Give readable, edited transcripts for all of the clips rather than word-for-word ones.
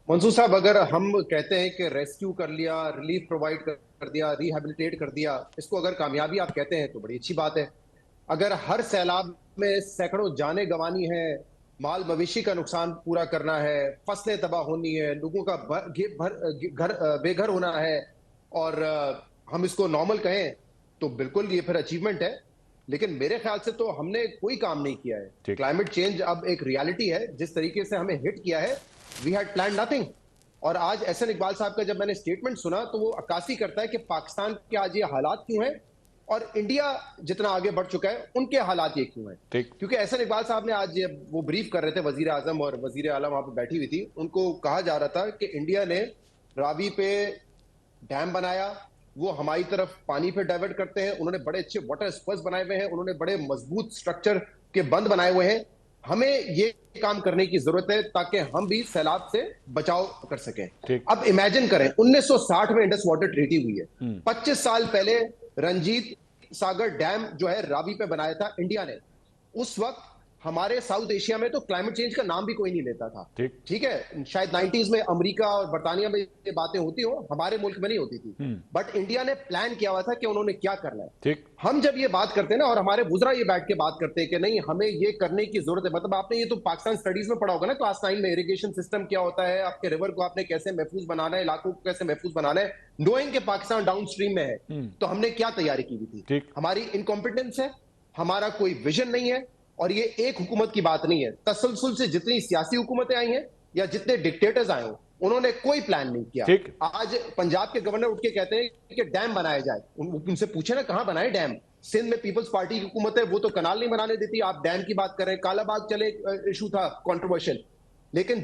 मंसूर साहब, अगर हम कहते हैं कि रेस्क्यू कर लिया, रिलीफ प्रोवाइड कर दिया, रिहेबिलिटेट कर दिया, इसको अगर कामयाबी आप कहते हैं तो बड़ी अच्छी बात है। अगर हर सैलाब में सैकड़ों जानें गंवानी है, माल मवेशी का नुकसान पूरा करना है, फसलें तबाह होनी है, लोगों का घर बेघर होना है, और हम इसको नॉर्मल कहें तो बिल्कुल ये फिर अचीवमेंट है। लेकिन मेरे ख्याल से तो हमने कोई काम नहीं किया है। ठीक। क्लाइमेट चेंज अब एक रियलिटी है। जिस तरीके से हमें हिट किया है, वी हैड प्लान नथिंग। और आज एहसन इकबाल साहब का जब मैंने स्टेटमेंट सुना तो वो अक्कासी करता है कि पाकिस्तान के आज ये हालात क्यों हैं, और इंडिया जितना आगे बढ़ चुका है उनके हालात ये क्यों हैं। ठीक। क्योंकि एहसन इकबाल साहब ने आज वो ब्रीफ कर रहे थे, वजीर आजम और वजीर आला वहां पर बैठी हुई थी, उनको कहा जा रहा था कि इंडिया ने रावी पे डैम बनाया, वो हमारी तरफ पानी पे डाइवर्ट करते हैं, उन्होंने बड़े अच्छे वाटर स्पर्स बनाए हुए हैं, उन्होंने बड़े मजबूत स्ट्रक्चर के बंद बनाए हुए हैं। हमें ये काम करने की जरूरत है ताकि हम भी सैलाब से बचाव कर सकें। ठीक। अब इमेजिन करें, 1960 में इंडस वाटर ट्रीटी हुई है। 25 साल पहले रंजीत सागर डैम जो है रावी पे बनाया था इंडिया ने। उस वक्त हमारे साउथ एशिया में तो क्लाइमेट चेंज का नाम भी कोई नहीं लेता था। ठीक। ठीक है, शायद 90s में अमेरिका और बर्तानिया में ये बातें होती हो, हमारे मुल्क में नहीं होती थी। बट इंडिया ने प्लान किया हुआ था कि उन्होंने क्या करना है। ठीक। हम जब ये बात करते हैं ना, और हमारे बुजरा ये बैठ के बात करते हैं कि नहीं हमें ये करने की जरूरत है, मतलब आपने ये तो पाकिस्तान स्टडीज में पढ़ा होगा ना, क्लास 9 में, इरिगेशन सिस्टम क्या होता है, आपके रिवर को आपने कैसे महफूज बनाना है, इलाकों को कैसे महफूज बनाना है, नोइंग के पाकिस्तान डाउन स्ट्रीम में है। तो हमने क्या तैयारी की हुई थी? हमारी इनकॉम्पिटेंस है, हमारा कोई विजन नहीं है। और ये एक हुकूमत की बात नहीं है, तसलसल से जितनी सियासी हुकूमतें आई हैं या जितने डिक्टेटर्स आए हो, उन्होंने कोई प्लान नहीं किया। आज पंजाब के गवर्नर उठ के कहते हैं कि डैम बनाया जाए। उनसे पूछे ना कहां बनाए डैम। सिंध में पीपल्स पार्टी की हुकूमत है, वो तो कनाल नहीं बनाने देती, आप डैम की बात कर रहे हैं। कालाबाग चले इशू था कंट्रोवर्शियल, लेकिन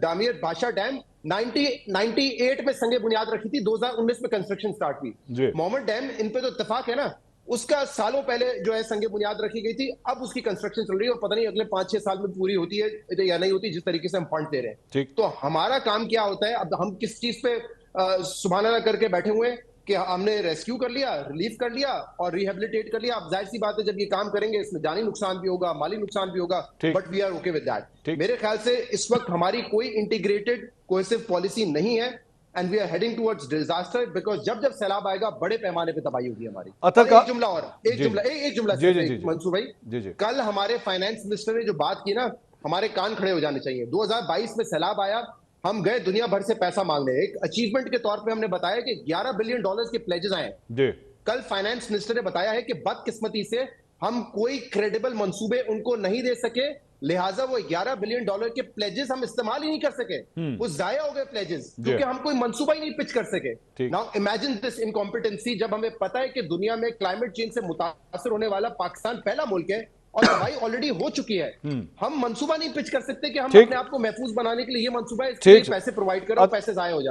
दामियर बादशाह डैम 98 में संगे बुनियाद रखी थी, 2019 में कंस्ट्रक्शन स्टार्ट हुई। मोहम्मद डैम, इन पे तो इत्तेफाक है ना, उसका सालों पहले जो है संगे बुनियाद रखी गई थी, अब उसकी कंस्ट्रक्शन चल रही है और पता नहीं अगले 5-6 साल में पूरी होती है या नहीं होती, जिस तरीके से हम फंड दे रहे हैं। तो हमारा काम क्या होता है? अब हम किस चीज पे सुभान अल्लाह करके बैठे हुए हैं कि हमने रेस्क्यू कर लिया, रिलीफ कर लिया और रिहेबिलिटेट कर लिया। अब जाहिर सी बात है, जब ये काम करेंगे इसमें जानी नुकसान भी होगा, माली नुकसान भी होगा, but we are okay with that. मेरे ख्याल से इस वक्त हमारी कोई इंटीग्रेटेड कोहेसिव पॉलिसी नहीं है, and we are heading towards disaster, because जब जब सैलाब आएगा बड़े पैमाने पे तबाही होगी हमारी। एक जुमला और एक जुमला मंसूर भाई, कल हमारे फाइनेंस मिनिस्टर ने जो बात की ना, हमारे कान खड़े हो जाने चाहिए। 2022 में सैलाब आया, हम गए दुनिया भर से पैसा मांगने, एक अचीवमेंट के तौर पे हमने बताया कि $11 बिलियन के प्लेजेस आए। कल फाइनेंस मिनिस्टर ने बताया है कि बदकिस्मती से हम कोई क्रेडिबल मंसूबे उनको नहीं दे सके, लिहाजा वो $11 बिलियन के प्लेजेस हम इस्तेमाल ही नहीं कर सके। वो जाया हो गए प्लेजेस, क्योंकि हम कोई मंसूबा ही नहीं पिच कर सके। नाउ इमेजिन दिस इनकॉम्पिटेंसी, जब हमें पता है कि दुनिया में क्लाइमेट चेंज से मुतासर होने वाला पाकिस्तान पहला मुल्क है और तबाही ऑलरेडी हो चुकी है। हम मंसूबा नहीं पिच कर सकते कि हम अपने आप को महफूज बनाने के लिए ये मंसूबा है, इसके लिए पैसे प्रोवाइड करो, पैसे जाया हो जाए।